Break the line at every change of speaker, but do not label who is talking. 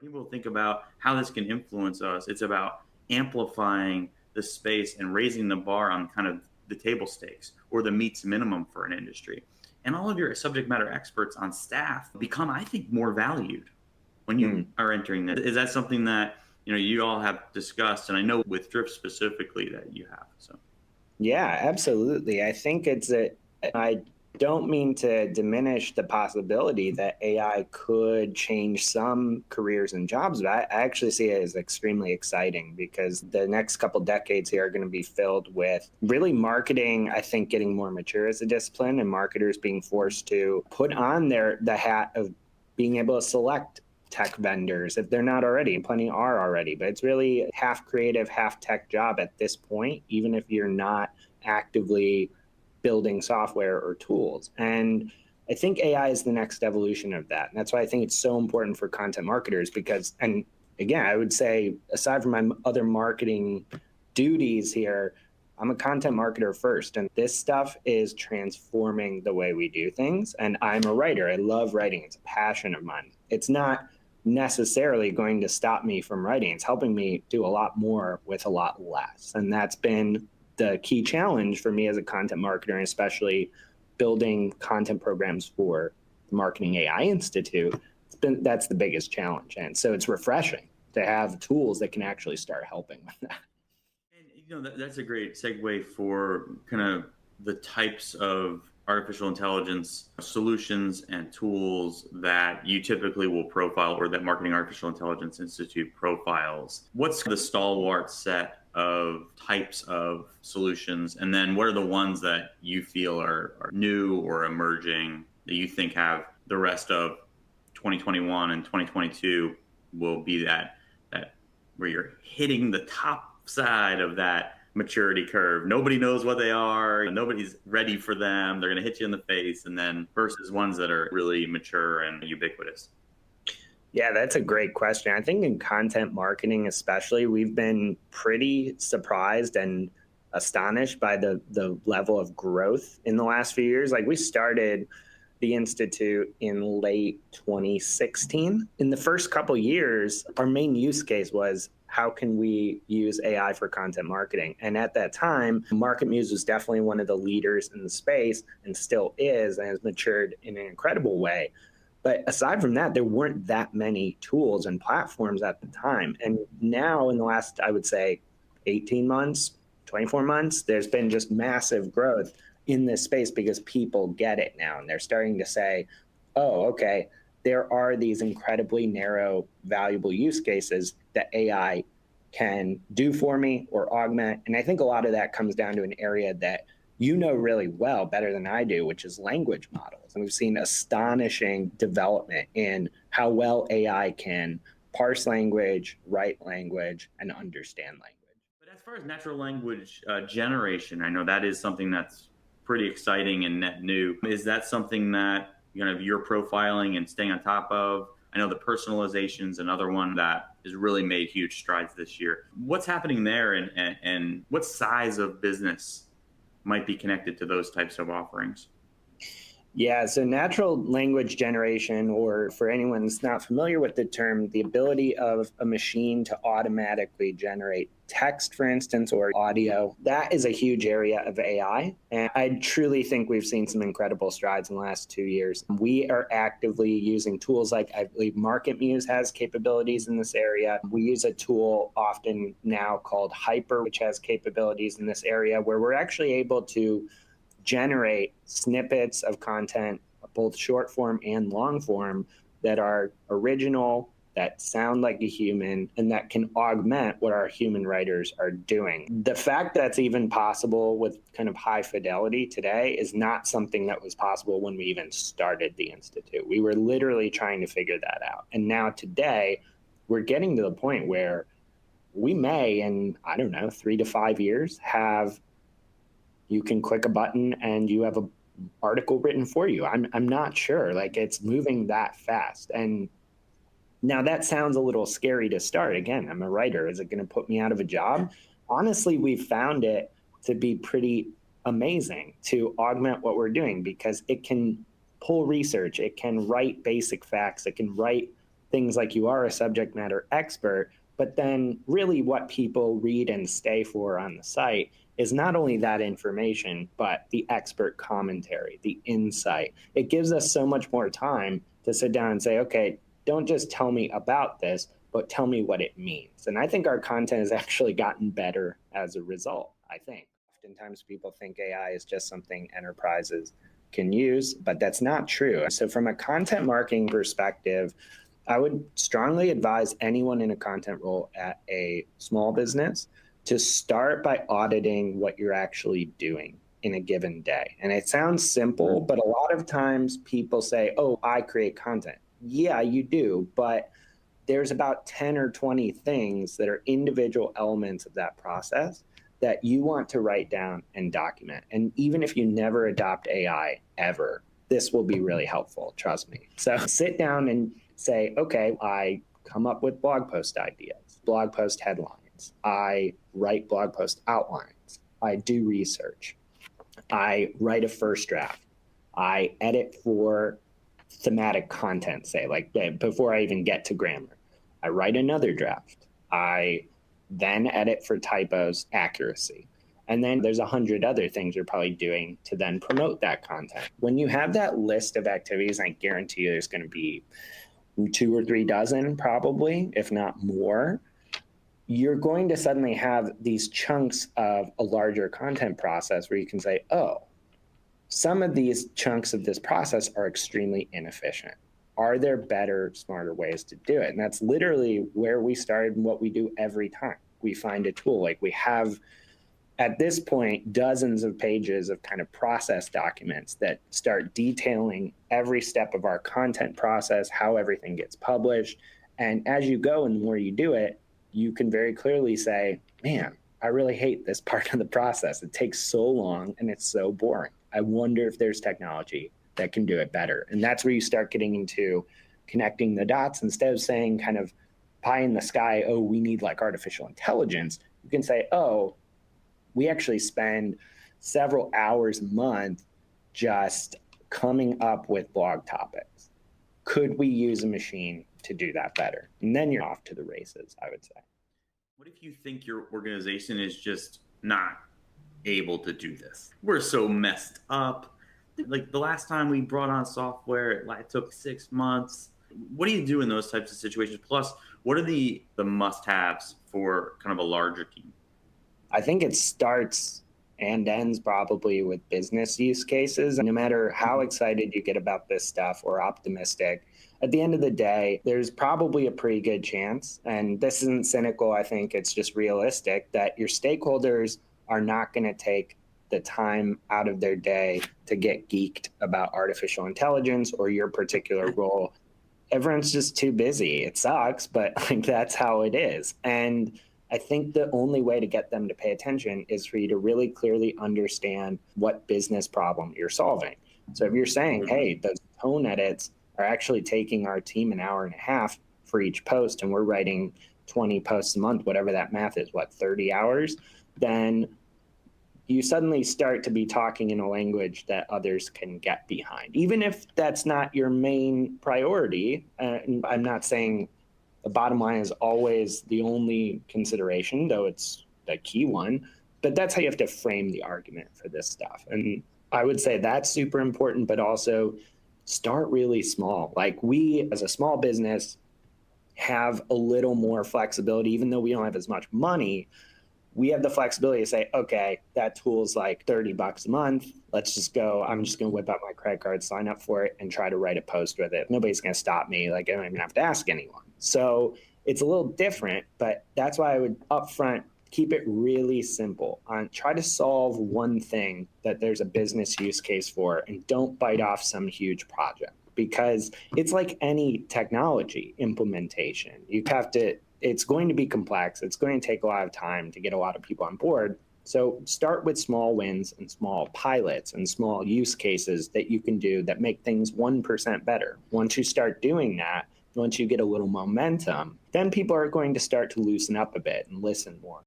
people think about how this can influence us, it's about amplifying the space and raising the bar on kind of the table stakes or the meets minimum for an industry. And all of your subject matter experts on staff become, I think, more valued when you are entering this. Is that something that you all have discussed? And I know with Drift specifically that you have. So
yeah, absolutely. I think I don't mean to diminish the possibility that AI could change some careers and jobs, but I actually see it as extremely exciting because the next couple decades here are going to be filled with really marketing, I think, getting more mature as a discipline, and marketers being forced to put on the hat of being able to select tech vendors if they're not already, and plenty are already, but it's really half creative, half tech job at this point, even if you're not actively building software or tools. And I think AI is the next evolution of that. And that's why I think it's so important for content marketers because, and again, I would say, aside from my other marketing duties here, I'm a content marketer first. And this stuff is transforming the way we do things. And I'm a writer. I love writing. It's a passion of mine. It's not necessarily going to stop me from writing. It's helping me do a lot more with a lot less. And that's been the key challenge for me as a content marketer, and especially building content programs for the Marketing AI Institute. That's the biggest challenge. And so it's refreshing to have tools that can actually start helping with that.
And that's a great segue for kind of the types of artificial intelligence solutions and tools that you typically will profile, or that Marketing Artificial Intelligence Institute profiles. What's the stalwart set of types of solutions? And then what are the ones that you feel are new or emerging that you think have the rest of 2021 and 2022 will be that where you're hitting the top side of that maturity curve? Nobody knows what they are. Nobody's ready for them. They're going to hit you in the face. And then versus ones that are really mature and ubiquitous.
Yeah, that's a great question. I think in content marketing especially, we've been pretty surprised and astonished by the level of growth in the last few years. Like, we started the Institute in late 2016. In the first couple years, our main use case was, how can we use AI for content marketing? And at that time, MarketMuse was definitely one of the leaders in the space, and still is, and has matured in an incredible way. But aside from that, there weren't that many tools and platforms at the time. And now in the last, I would say, 18 months, 24 months, there's been just massive growth in this space because people get it now. And they're starting to say, oh, okay, there are these incredibly narrow, valuable use cases that AI can do for me or augment. And I think a lot of that comes down to an area that you know really well, better than I do, which is language models. And we've seen astonishing development in how well AI can parse language, write language, and understand language.
But as far as natural language generation, I know that is something that's pretty exciting and net new. Is that something that you're profiling and staying on top of? I know the personalization is another one that has really made huge strides this year. What's happening there, and what size of business might be connected to those types of offerings?
Yeah, so natural language generation, or for anyone that's not familiar with the term, the ability of a machine to automatically generate text, for instance, or audio, that is a huge area of AI. And I truly think we've seen some incredible strides in the last 2 years. We are actively using tools like, I believe MarketMuse has capabilities in this area. We use a tool often now called Hyper, which has capabilities in this area, where we're actually able to generate snippets of content, both short form and long form, that are original, that sound like a human, and that can augment what our human writers are doing. The fact that's even possible with kind of high fidelity today is not something that was possible when we even started the Institute. We were literally trying to figure that out. And now today, we're getting to the point where we may, in, 3 to 5 years, have, you can click a button and you have an article written for you. I'm not sure. Like, it's moving that fast. And now that sounds a little scary to start. Again, I'm a writer. Is it going to put me out of a job? Honestly, we've found it to be pretty amazing to augment what we're doing, because it can pull research. It can write basic facts. It can write things like you are a subject matter expert, but then really what people read and stay for on the site is not only that information, but the expert commentary, the insight. It gives us so much more time to sit down and say, okay, don't just tell me about this, but tell me what it means. And I think our content has actually gotten better as a result, I think. Oftentimes people think AI is just something enterprises can use, but that's not true. So from a content marketing perspective, I would strongly advise anyone in a content role at a small business to start by auditing what you're actually doing in a given day. And it sounds simple, but a lot of times people say, oh, I create content. Yeah, you do, but there's about 10 or 20 things that are individual elements of that process that you want to write down and document. And even if you never adopt AI ever, this will be really helpful, trust me. So sit down and say, okay, I come up with blog post ideas, blog post headlines. I write blog post outlines. I do research. I write a first draft. I edit for thematic content, say, like before I even get to grammar. I write another draft. I then edit for typos, accuracy. And then there's 100 other things you're probably doing to then promote that content. When you have that list of activities, I guarantee you there's going to be 2 or 3 dozen probably, if not more. You're going to suddenly have these chunks of a larger content process where you can say, oh, some of these chunks of this process are extremely inefficient. Are there better, smarter ways to do it? And that's literally where we started and what we do every time we find a tool. Like we have, at this point, dozens of pages of kind of process documents that start detailing every step of our content process, how everything gets published. And as you go and the more you do it, you can very clearly say, man, I really hate this part of the process. It takes so long and it's so boring. I wonder if there's technology that can do it better. And that's where you start getting into connecting the dots. Instead of saying kind of pie in the sky, oh, we need like artificial intelligence, you can say, oh, we actually spend several hours a month just coming up with blog topics. Could we use a machine to do that better? And then you're off to the races, I would say.
What if you think your organization is just not able to do this? We're so messed up. Like the last time we brought on software, it took 6 months. What do you do in those types of situations? Plus, what are the must-haves for kind of a larger team?
I think it starts and ends probably with business use cases. No matter how excited you get about this stuff or optimistic, at the end of the day, there's probably a pretty good chance, and this isn't cynical, I think it's just realistic, that your stakeholders are not going to take the time out of their day to get geeked about artificial intelligence or your particular role. Everyone's just too busy. It sucks, but like that's how it is. And I think the only way to get them to pay attention is for you to really clearly understand what business problem you're solving. So if you're saying, hey, those tone edits are actually taking our team an hour and a half for each post, and we're writing 20 posts a month, whatever that math is, 30 hours, then you suddenly start to be talking in a language that others can get behind. Even if that's not your main priority, I'm not saying the bottom line is always the only consideration, though it's the key one, but that's how you have to frame the argument for this stuff. And I would say that's super important, but also start really small. Like we, as a small business, have a little more flexibility, even though we don't have as much money. We have the flexibility to say, okay, that tool's like $30 a month. Let's just go. I'm just going to whip out my credit card, sign up for it, and try to write a post with it. Nobody's going to stop me. Like I don't even have to ask anyone. So it's a little different, but that's why I would upfront keep it really simple. Try to solve one thing that there's a business use case for, and don't bite off some huge project, because it's like any technology implementation. It's going to be complex. It's going to take a lot of time to get a lot of people on board. So start with small wins and small pilots and small use cases that you can do that make things 1% better. Once you start doing that, once you get a little momentum, then people are going to start to loosen up a bit and listen more.